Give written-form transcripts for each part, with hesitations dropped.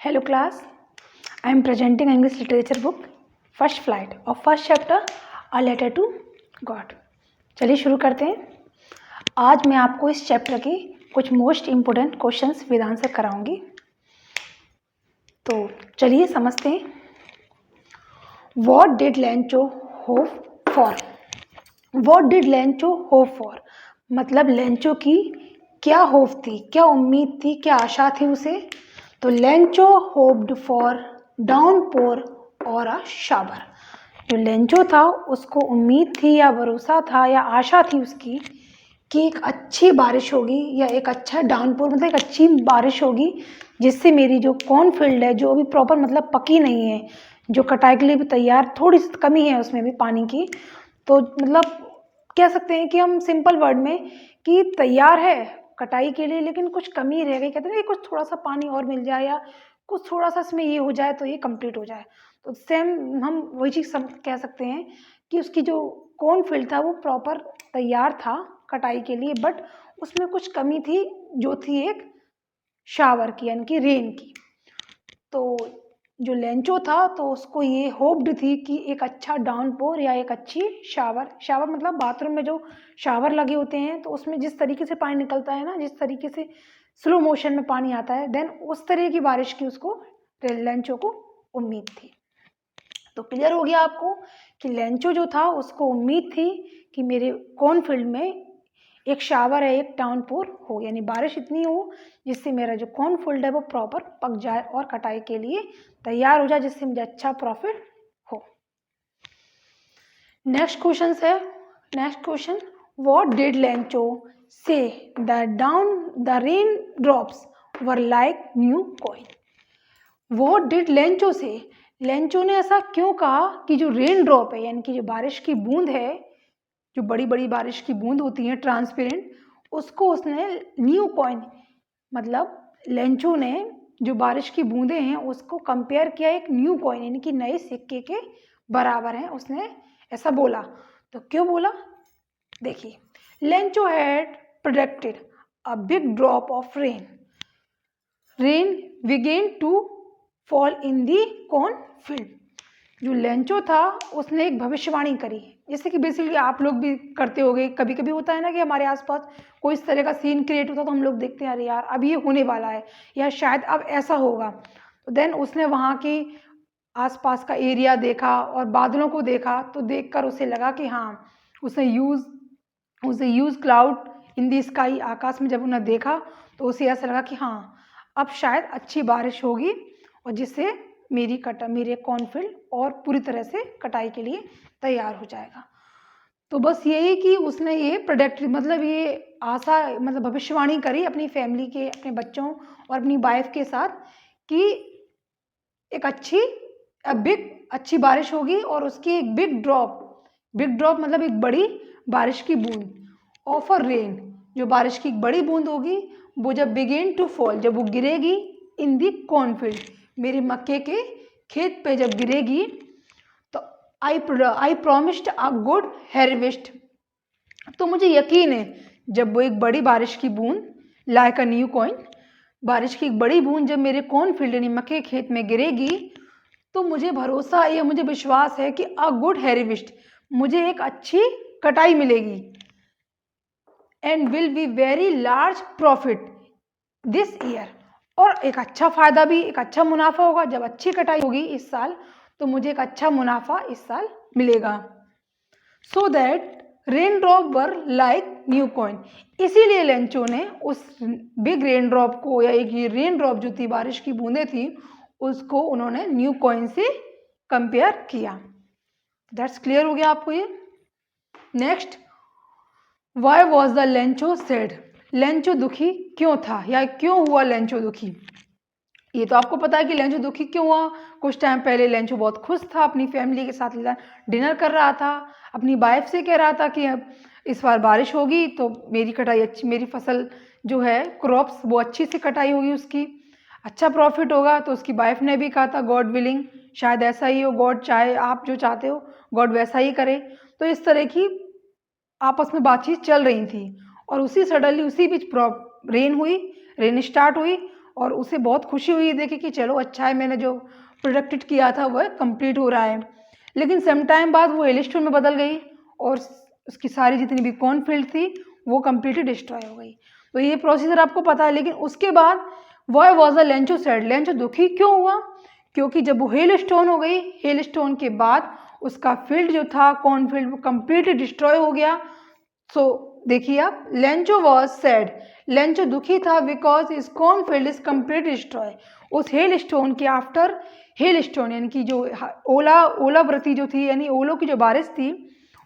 Hello class, I am presenting English literature book First Flight और first chapter a letter to God. चलिए शुरू करते हैं। आज मैं आपको इस चैप्टर की कुछ most important questions with answer कराऊंगी। तो चलिए समझते हैं। What did Lencho hope for? What did Lencho hope for मतलब लेंचो की क्या होप थी, क्या उम्मीद थी, क्या आशा थी उसे। तो लेंचो होप्ड फॉर डाउनपोर और अ शावर। जो लेंचो था उसको उम्मीद थी या भरोसा था या आशा थी उसकी कि एक अच्छी बारिश होगी या एक अच्छा डाउनपोर मतलब एक अच्छी बारिश होगी जिससे मेरी जो कॉर्नफील्ड है जो अभी प्रॉपर मतलब पकी नहीं है, जो कटाई के लिए भी तैयार, थोड़ी सी कमी है उसमें भी पानी की, तो मतलब कह सकते हैं कि हम सिंपल वर्ड में कि तैयार है कटाई के लिए लेकिन कुछ कमी रह गई। कहते हैं कि कुछ थोड़ा सा पानी और मिल जाए या कुछ थोड़ा सा इसमें ये हो जाए तो ये कंप्लीट हो जाए। तो सेम हम वही चीज़ कह सकते हैं कि उसकी जो कॉर्नफील्ड था वो प्रॉपर तैयार था कटाई के लिए, बट उसमें कुछ कमी थी जो थी एक शावर की यानी कि रेन की। तो जो लेंचो था तो उसको ये होप्ड थी कि एक अच्छा डाउनपोर या एक अच्छी शावर मतलब बाथरूम में जो शावर लगे होते हैं तो उसमें जिस तरीके से पानी निकलता है ना, जिस तरीके से स्लो मोशन में पानी आता है, देन उस तरह की बारिश की उसको लेंचो को उम्मीद थी। तो क्लियर हो गया आपको कि लेंचो जो था उसको उम्मीद थी कि मेरे कॉर्नफील्ड में एक शावर है, एक डाउनपोर हो, यानी बारिश इतनी हो जिससे मेरा जो कॉर्नफील्ड है वो प्रॉपर पक जाए और कटाई के लिए तैयार हो जाए, जिससे मुझे अच्छा प्रॉफिट हो। Next question, what did Lencho say the rain drops were like new coin? What did Lencho say, Lencho ने ऐसा क्यों कहा कि जो रेन ड्रॉप है यानी कि जो बारिश की बूंद है, जो बड़ी बड़ी बारिश की बूंद होती है ट्रांसपेरेंट, उसको उसने न्यू कॉइन मतलब लेंचो ने जो बारिश की बूंदें हैं उसको कंपेयर किया एक न्यू कॉइन यानी कि नए सिक्के के बराबर हैं, उसने ऐसा बोला। तो क्यों बोला देखिए, Lencho had predicted a big drop of rain began to fall in the cornfield. जो लेंचो था उसने एक भविष्यवाणी करी, जैसे कि बेसिकली आप लोग भी करते होंगे, कभी कभी होता है ना कि हमारे आसपास कोई इस तरह का सीन क्रिएट होता तो हम लोग देखते हैं अरे यार अब ये होने वाला है या शायद अब ऐसा होगा। तो देन उसने वहाँ के आसपास का एरिया देखा और बादलों को देखा तो देखकर उसे लगा कि हाँ, उसने यूज क्लाउड इन दी स्काई, आकाश में जब उन्हें देखा तो उसे ऐसा लगा कि हाँ अब शायद अच्छी बारिश होगी और जिससे मेरे कॉर्नफील्ड और पूरी तरह से कटाई के लिए तैयार हो जाएगा। तो बस यही कि उसने ये प्रोडक्ट मतलब ये आशा मतलब भविष्यवाणी करी अपनी फैमिली के, अपने बच्चों और अपनी वाइफ के साथ कि एक अच्छी बारिश होगी और उसकी एक बिग ड्रॉप मतलब एक बड़ी बारिश की बूंद ऑफ अ रेन, जो बारिश की एक बड़ी बूंद होगी वो जब बिगेन टू फॉल, जब वो गिरेगी इन दी कॉर्नफील्ड, मेरे मक्के के खेत पे जब गिरेगी तो आई प्रॉमिस्ड अ गुड हार्वेस्ट। तो मुझे यकीन है जब वो एक बड़ी बारिश की बूंद लाइक अ न्यू कॉइन, बारिश की एक बड़ी बूंद जब मेरे कॉर्नफील्ड यानी मक्के के खेत में गिरेगी तो मुझे भरोसा या मुझे विश्वास है कि अ गुड हार्वेस्ट, मुझे एक अच्छी कटाई मिलेगी and will be very large profit this year, और एक अच्छा फायदा भी, एक अच्छा मुनाफा होगा। जब अच्छी कटाई होगी इस साल तो मुझे एक अच्छा मुनाफा इस साल मिलेगा। So that rain drop were like new coin, इसीलिए लेंचो ने उस बिग रेन ड्रॉप को या एक ये रेन ड्रॉप जो थी बारिश की बूंदें थी उसको उन्होंने न्यू कॉइन से कंपेयर किया। दैट्स क्लियर हो गया आपको ये। Next, why was the Lencho sad, Lencho दुखी क्यों था या क्यों हुआ लेंचो दुखी? ये तो आपको पता है कि लेंचो दुखी क्यों हुआ। कुछ टाइम पहले लेंचो बहुत खुश था, अपनी फैमिली के साथ डिनर कर रहा था, अपनी वाइफ से कह रहा था कि अब इस बार बारिश होगी तो मेरी कटाई अच्छी, मेरी फसल जो है क्रॉप्स वो अच्छी से कटाई होगी, उसकी अच्छा प्रॉफिट होगा। तो उसकी वाइफ ने भी कहा था गॉड विलिंग, शायद ऐसा ही हो, गॉड चाहे, आप जो चाहते हो गॉड वैसा ही करे। तो इस तरह की आपस में बातचीत चल रही थी और उसी सडनली उसी बीच रेन स्टार्ट हुई और उसे बहुत खुशी हुई देखे कि चलो अच्छा है, मैंने जो प्रोडक्ट किया था वह कंप्लीट हो रहा है। लेकिन सम टाइम बाद वो हेलस्टोन में बदल गई और उसकी सारी जितनी भी कॉर्नफील्ड थी वो कम्प्लीटली डिस्ट्रॉय हो गई। तो ये प्रोसीजर आपको पता है। लेकिन उसके बाद why was a Lencho sad, Lencho दुखी क्यों हुआ? क्योंकि जब वो हेलस्टोन हो गई, हेलस्टोन के बाद उसका फील्ड जो था कॉर्नफील्ड वो कम्प्लीटली डिस्ट्रॉय हो गया। सो देखिए आप, लेंचो वॉज सैड, लेंचो दुखी था because is cornfield is complete destroy. उस हेल स्टोन के आफ्टर, हेल स्टोन यानी कि जो ओलावृष्टि जो थी यानी ओलों की जो बारिश थी,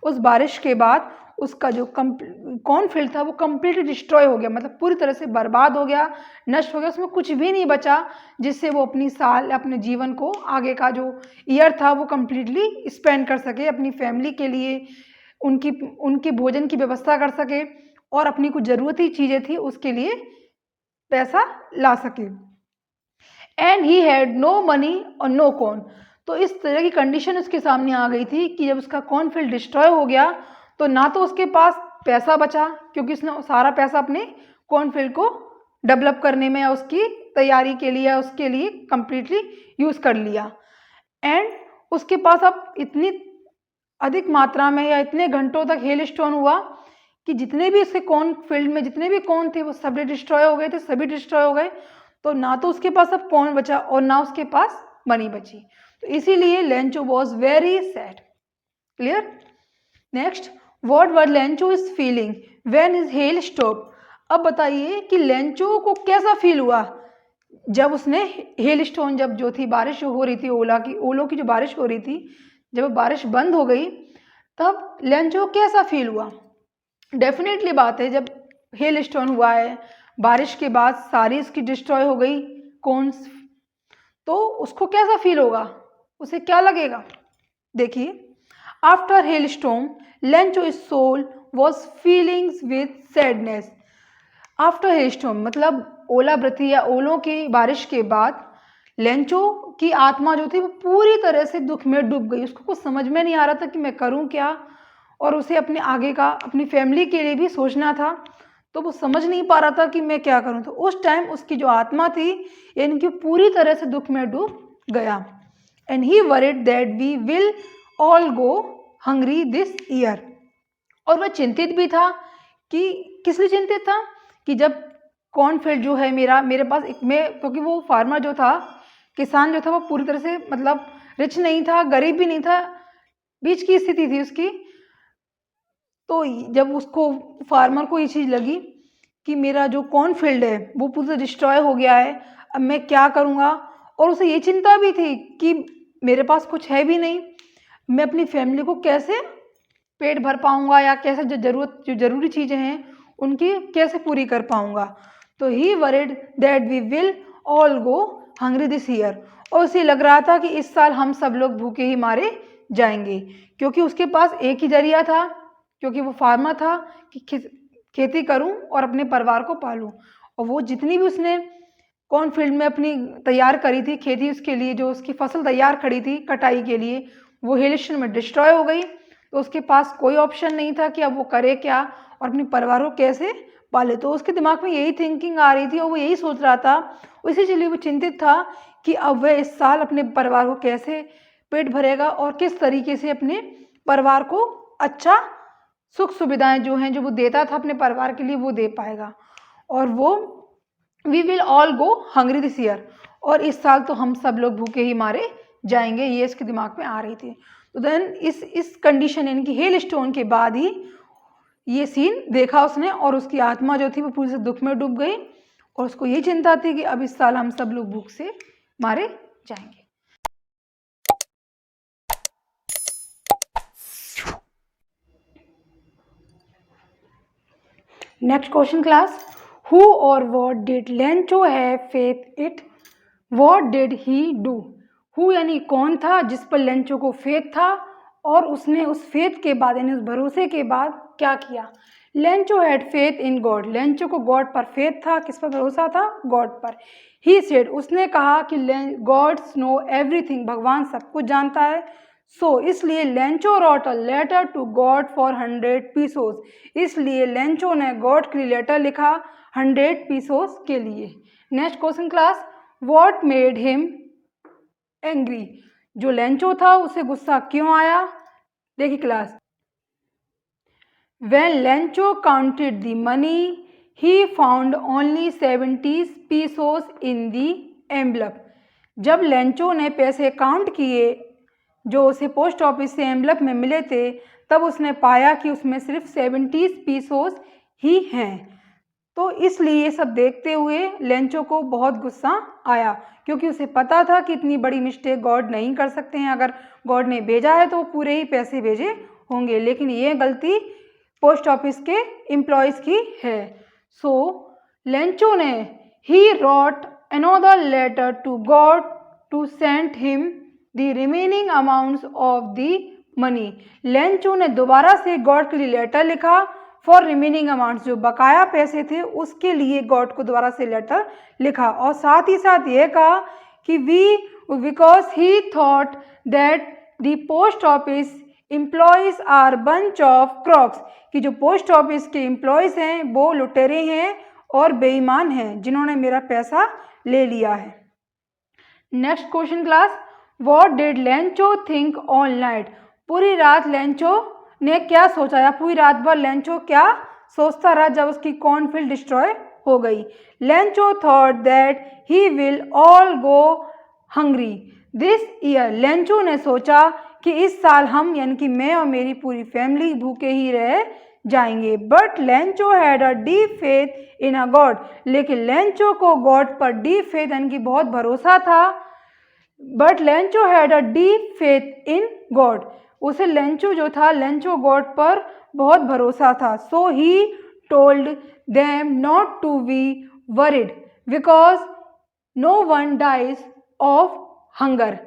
उस बारिश के बाद उसका जो कॉर्नफील्ड था वो कम्प्लीटली डिस्ट्रॉय हो गया, मतलब पूरी तरह से बर्बाद हो गया, नष्ट हो गया, उसमें कुछ भी नहीं बचा जिससे वो अपनी साल अपने जीवन को आगे का जो ईयर था वो कम्प्लीटली स्पेंड कर सके, अपनी फैमिली के लिए उनके भोजन की व्यवस्था कर सके और अपनी कुछ ज़रूरती चीज़ें थी उसके लिए पैसा ला सके। And he had no money और नो कॉर्न। तो इस तरह की कंडीशन उसके सामने आ गई थी कि जब उसका कॉर्नफील्ड डिस्ट्रॉय हो गया तो ना तो उसके पास पैसा बचा, क्योंकि उसने सारा पैसा अपने कॉर्नफील्ड को डेवलप करने में या उसकी तैयारी के लिए या उसके लिए कम्प्लीटली यूज़ कर लिया। एंड उसके पास अब इतनी अधिक मात्रा में या इतने घंटों तक हेल स्टोन हुआ कि जितने भी उसके कॉर्न फील्ड में जितने भी कॉर्न थे वो सभी डिस्ट्रॉय हो गए थे, सभी डिस्ट्रॉय हो गए। तो ना तो उसके पास अब कॉर्न बचा और ना उसके पास मनी बची। तो इसीलिए Lencho was very sad. Clear? Next, what were Lencho is feeling when his hello stop. अब बताइए कि लेंचो को कैसा फील हुआ जब उसने हेल स्टोन, जब जो थी बारिश हो रही थी, ओलों की जो बारिश हो रही थी, जब बारिश बंद हो गई तब लेंचो कैसा फील हुआ? डेफिनेटली बात है, जब हेल स्टोन हुआ है, बारिश के बाद सारी इसकी डिस्ट्रॉय हो गई कॉर्न्स, तो उसको कैसा फील होगा, उसे क्या लगेगा? देखिए, after hail storm Lencho soul was feelings with sadness. After hail storm मतलब ओलावृष्टि या ओलों की बारिश के बाद लेंचो की आत्मा जो थी वो पूरी तरह से दुख में डूब गई। उसको कुछ समझ में नहीं आ रहा था कि मैं करूं क्या, और उसे अपने आगे का अपनी फैमिली के लिए भी सोचना था, तो वो समझ नहीं पा रहा था कि मैं क्या करूं। तो उस टाइम उसकी जो आत्मा थी यानी कि पूरी तरह से दुख में डूब गया। And he worried that we will all go hungry this year. और वह चिंतित भी था कि किस लिए चिंतित था कि जब कॉर्नफील्ड जो है मेरे पास क्योंकि वो फार्मर जो था, किसान जो था, वो पूरी तरह से मतलब रिच नहीं था, गरीब भी नहीं था, बीच की स्थिति थी उसकी। तो जब उसको फार्मर को ये चीज़ लगी कि मेरा जो कॉर्नफील्ड है वो पूरी तरह डिस्ट्रॉय हो गया है, अब मैं क्या करूँगा, और उसे ये चिंता भी थी कि मेरे पास कुछ है भी नहीं, मैं अपनी फैमिली को कैसे पेट भर पाऊँगा या कैसे जो ज़रूरी चीज़ें हैं उनकी कैसे पूरी कर पाऊँगा। तो he worried that we will all go hungry this year. और उसे लग रहा था कि इस साल हम सब लोग भूखे ही मारे जाएंगे, क्योंकि उसके पास एक ही जरिया था, क्योंकि वो फार्मर था कि खेती करूं और अपने परिवार को पालूं। और वो जितनी भी उसने कॉर्नफील्ड में अपनी तैयार करी थी खेती, उसके लिए जो उसकी फसल तैयार खड़ी थी कटाई के लिए, वो हेल स्टोन में डिस्ट्रॉय हो गई। तो उसके पास कोई ऑप्शन नहीं था कि अब वो करे क्या और अपने परिवार को कैसे पाले। तो उसके दिमाग में यही थिंकिंग आ रही थी और वो यही सोच रहा था, इसीलिए वो चिंतित था कि अब वह इस साल अपने परिवार को कैसे पेट भरेगा और किस तरीके से अपने परिवार को अच्छा सुख सुविधाएं जो हैं जो वो देता था अपने परिवार के लिए वो दे पाएगा। और वो we will all go hungry this year, और इस साल तो हम सब लोग भूखे ही मारे जाएंगे, ये इसके दिमाग में आ रही थी। तो देन इस कंडीशन यानी कि हेल स्टोन के बाद ही ये सीन देखा उसने, और उसकी आत्मा जो थी वो पूरी से दुख में डूब गई और उसको ये चिंता थी कि अब इस साल हम सब लोग भूख से मारे जाएंगे। नेक्स्ट क्वेश्चन क्लास, हु और what did Lencho have faith it, what did he do. Who यानी कौन था जिस पर लेंचो को फेथ था, और उसने उस फेथ के बाद यानी उस भरोसे के बाद क्या किया। Lencho had faith in God, Lencho को गॉड पर फेथ था। किस पर भरोसा था? गॉड पर। ही सेड, उसने कहा कि गॉड्स नो एवरीथिंग, भगवान सब कुछ जानता है। सो इसलिए Lencho wrote a letter to God for 100 pesos, इसलिए लेंचो ने गॉड के लिए लेटर लिखा 100 पीसोस के लिए। Next question class, what made him angry, जो लेंचो था उसे गुस्सा क्यों आया। देखिए class, when Lencho counted the money he found only 70 pesos in the envelope, जब लेंचो ने पैसे काउंट किए जो उसे पोस्ट ऑफिस से एम्बलप में मिले थे, तब उसने पाया कि उसमें सिर्फ 70 पीसोस ही हैं। तो इसलिए ये सब देखते हुए लेंचो को बहुत गुस्सा आया, क्योंकि उसे पता था कि इतनी बड़ी मिस्टेक गॉड नहीं कर सकते हैं, अगर गॉड ने भेजा है तो वो पूरे ही पैसे भेजे होंगे, लेकिन ये गलती पोस्ट ऑफिस के एम्प्लॉयज़ की है। सो लेंचो ने he wrote another letter to God to send him the remaining amounts of the money, Lencho ने दोबारा से गॉड के लिए लेटर लिखा फॉर रिमेनिंग अमाउंट्स, जो बकाया पैसे थे उसके लिए गॉड को दोबारा से लेटर लिखा, और साथ ही साथ ये कहा कि because he thought that the post office employees are bunch of crooks, कि जो पोस्ट ऑफिस के एम्प्लॉयज़ हैं वो लुटेरे हैं और बेईमान हैं जिन्होंने मेरा पैसा ले लिया है। Next question class, what did Lencho think all night, पूरी रात लेंचो ने क्या सोचा, या पूरी रात भर लेंचो क्या सोचता रहा जब उसकी कॉर्नफील्ड डिस्ट्रॉय हो गई। Lencho thought that he will all go hungry this year, Lencho ने सोचा कि इस साल हम यानी कि मैं और मेरी पूरी फैमिली भूखे ही रह जाएंगे। But Lencho had a deep faith in a God, लेकिन लेंचो को गॉड पर डीप फेथ यानी कि बहुत भरोसा था। But Lencho had a deep faith in God, उसे लेंचो जो था लेंचो गॉड पर बहुत भरोसा था। So he told them not to be worried because no one dies of hunger,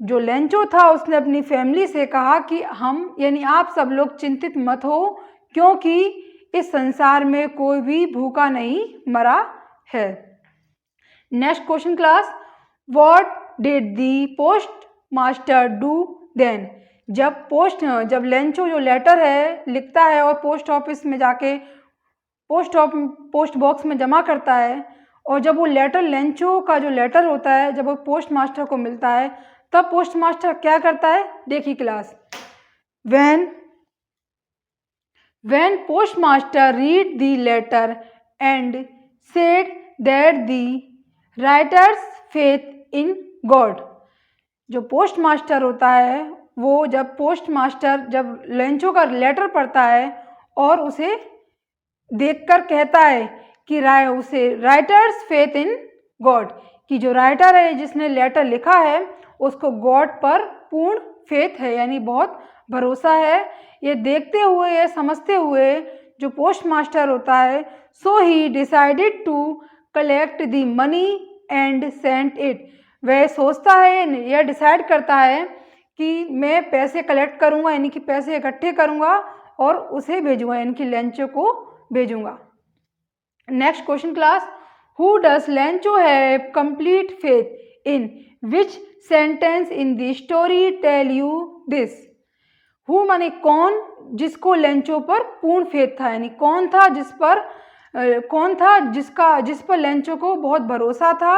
जो लेंचो था उसने अपनी फैमिली से कहा कि हम यानी आप सब लोग चिंतित मत हो, क्योंकि इस संसार में कोई भी भूखा नहीं मरा है। Next question class, what did the post master do then, जब लेंचो जो लेटर है लिखता है और पोस्ट ऑफिस में जाके पोस्ट बॉक्स में जमा करता है, और जब वो लेटर लेंचो का जो लेटर होता है जब वो पोस्ट मास्टर को मिलता है, तब पोस्ट मास्टर क्या करता है। देखिए class, when post master read the letter and said that the writers faith in God, जो पोस्ट मास्टर होता है वो जब लेंचो का लेटर पढ़ता है और उसे देखकर कहता है कि उसे राइटर्स फेथ इन गॉड, कि जो राइटर है जिसने लेटर लिखा है उसको गॉड पर पूर्ण फेथ है यानी बहुत भरोसा है। ये देखते हुए ये समझते हुए जो पोस्ट मास्टर होता है, so he decided to collect the money and send it, वह सोचता है यह डिसाइड करता है कि मैं पैसे कलेक्ट करूँगा यानी कि पैसे इकट्ठे करूँगा और उसे भेजूँगा यानी कि लेंचो को भेजूँगा। Next question class, who does Lencho have complete faith in, which sentence in the story tell you this. Who माने कौन, जिसको लेंचो पर पूर्ण फेथ था यानी कौन था जिस पर लेंचो को बहुत भरोसा था,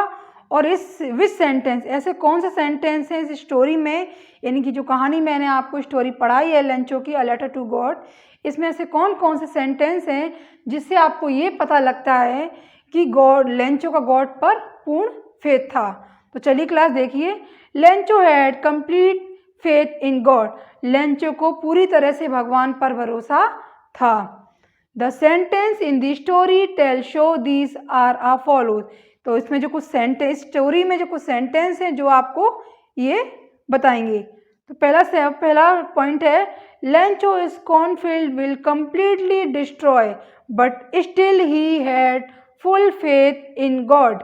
और इस विच सेंटेंस, ऐसे कौन से सेंटेंस हैं इस स्टोरी में, यानी कि जो कहानी मैंने आपको स्टोरी पढ़ाई है लेंचो की अ लेटर टू गॉड, इसमें ऐसे कौन कौन से सेंटेंस हैं जिससे आपको ये पता लगता है कि लेंचो का गॉड पर पूर्ण फेथ था। तो चलिए क्लास देखिए, Lencho had complete faith in God, Lencho को पूरी तरह से भगवान पर भरोसा था। The sentence in the story tell show these are as follows, तो इसमें जो कुछ सेंटेंस स्टोरी में जो कुछ सेंटेंस हैं जो आपको ये बताएंगे। तो पहला पॉइंट है, Lencho is cornfield will completely destroy but still he had full faith in God,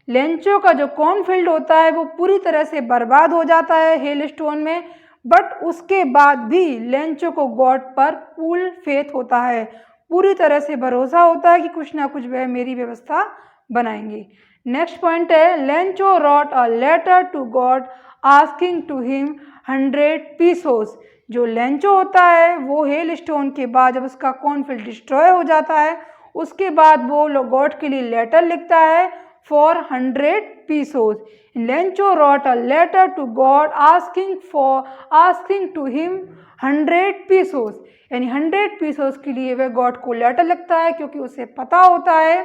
Lencho का जो कॉर्नफील्ड होता है वो पूरी तरह से बर्बाद हो जाता है हेल स्टोन में, बट उसके बाद भी लेंचो को गॉड पर फुल फेथ होता है, पूरी तरह से भरोसा होता है कि कुछ ना कुछ वह मेरी व्यवस्था बनाएंगे। नेक्स्ट पॉइंट है, Lencho wrote a letter to God asking to him 100 pesos. जो लेंचो होता है वो हेल स्टोन के बाद जब उसका कॉर्नफील्ड डिस्ट्रॉय हो जाता है उसके बाद वो गॉड के लिए लेटर लिखता है for 100 pesos. Lencho wrote a letter to God asking to him 100 pesos, यानी 100 पीसोस के लिए वह गॉड को लेटर लिखता है, क्योंकि उसे पता होता है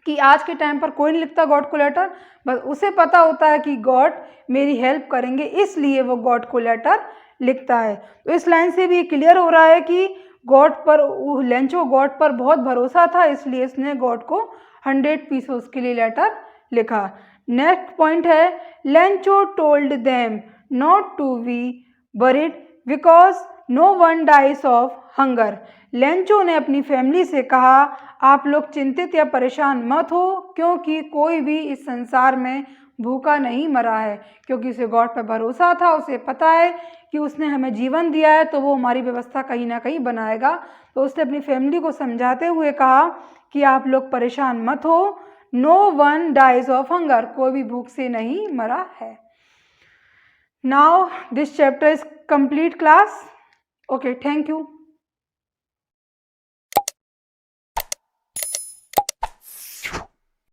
कि आज के टाइम पर कोई नहीं लिखता गॉड को लेटर, बस उसे पता होता है कि गॉड मेरी हेल्प करेंगे, इसलिए वो गॉड को लेटर लिखता है। तो इस लाइन से भी क्लियर हो रहा है कि गॉड पर, लेंचो गॉड पर बहुत भरोसा था, इसलिए इसने गॉड को 100 पीसोस के लिए लेटर लिखा। नेक्स्ट पॉइंट है Lencho told them not to be worried because no one dies of hunger. Lencho ने अपनी फैमिली से कहा आप लोग चिंतित या परेशान मत हो, क्योंकि कोई भी इस संसार में भूखा नहीं मरा है, क्योंकि उसे गॉड पर भरोसा था, उसे पता है कि उसने हमें जीवन दिया है तो वो हमारी व्यवस्था कहीं ना कहीं बनाएगा। तो उसने अपनी फैमिली को समझाते हुए कहा कि आप लोग परेशान मत हो, no one dies of hunger, कोई भी भूख से नहीं मरा है। Now this chapter is complete class. Okay, thank you.